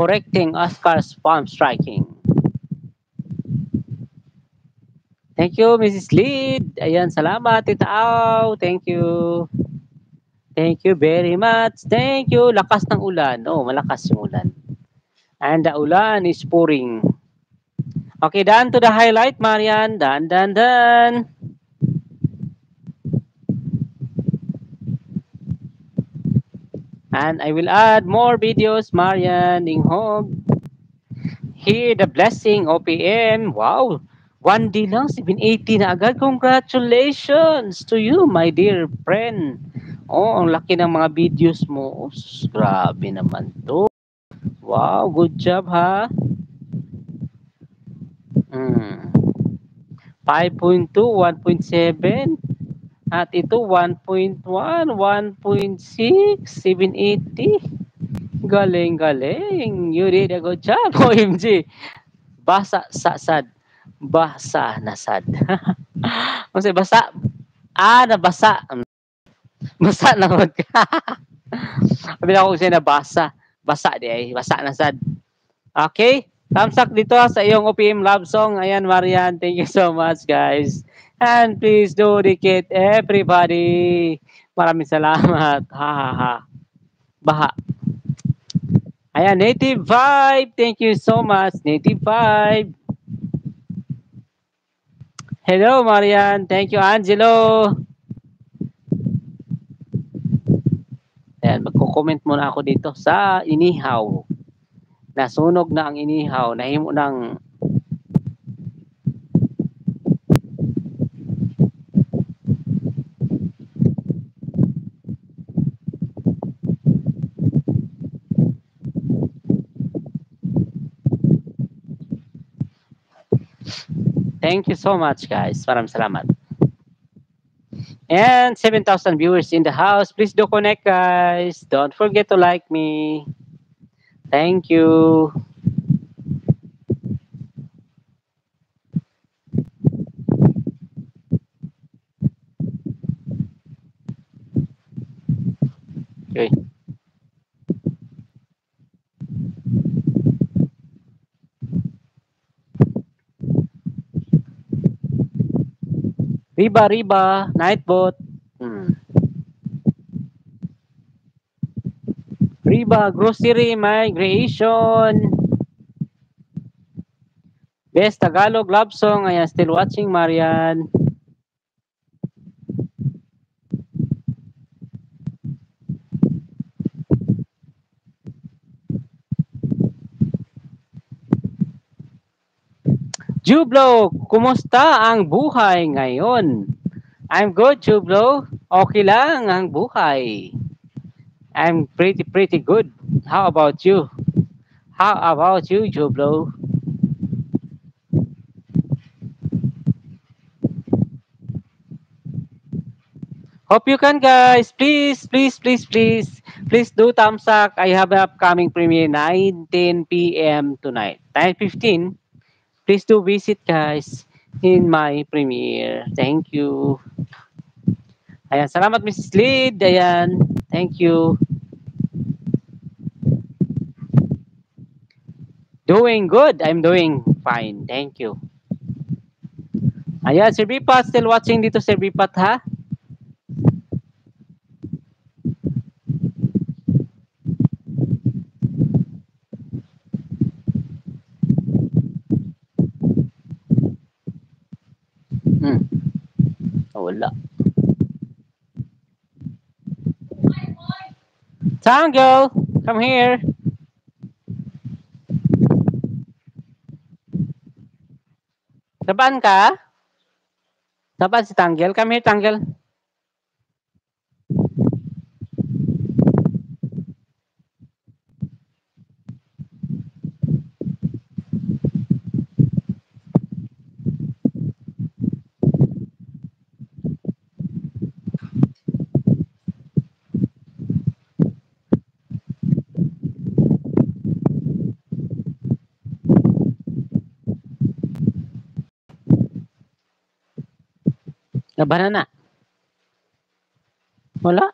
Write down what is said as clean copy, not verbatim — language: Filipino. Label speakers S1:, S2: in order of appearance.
S1: correcting Oscar's palm striking. Thank you, Mrs. Lead. Ayan, salamat, Tita Au. Thank you. Thank you very much. Thank you. Lakas ng ulan. Oh, malakas yung ulan. And the ulan is pouring. Okay, done to the highlight, Marian. Done, done, done. And I will add more videos, Marian, Inghog. Here, the blessing, OPM. Wow, 1D lang, 780 na agad. Congratulations to you, my dear friend. Oh, ang laki ng mga videos mo. Oh, grabe naman to. Wow, good job, ha? Hmm. 5.2, 1.7. At ito, 1.1, 1.6, 780. Galing, galing. You did a good job, OMG. Basa sa sad. Basa na sad. Kasi basa. Nabasa. Basa na ko. Sabi na ko siya nabasa. Basa di ay. Basa na sad. Okay. Thumbs up dito sa iyong OPM love song. Ayan, Marian. Thank you so much, guys. And please do dedicate everybody. Maraming salamat. Ha, ha, ha. Baha. Ayan, Native Vibe. Thank you so much, Native Vibe. Hello, Marian. Thank you, Angelo. Ayan, magko-comment muna ako dito sa inihaw. Nasunog na ang inihaw. Nahimo ng thank you so much, guys. Maraming salamat. And 7,000 viewers in the house. Please do connect, guys. Don't forget to like me. Thank you. Okay. Riba, Riba, Nightbot. Riba, Grocery, Migration. Best Tagalog Love Song. Ayan, still watching, Marian. Jublo, kumusta ang buhay ngayon? I'm good, Jublo. Okay lang ang buhay. I'm pretty good. How about you? How about you, Jublo? Hope you can, guys. Please, please, please, please. Please do thumbs up. I have an upcoming premiere 9:10 p.m. tonight. 9:15. Please do visit, guys, in my premiere. Thank you. Ayan, salamat, Mrs. Lead. Ayan, thank you. Doing good. I'm doing fine. Thank you. Ayan, Sir Bipat, still watching dito, Sir Bipat, ha? Wala. Tangle, come here. Saban ka? Saban si Tangle? Come here, Tangle. Labanan na. Wala.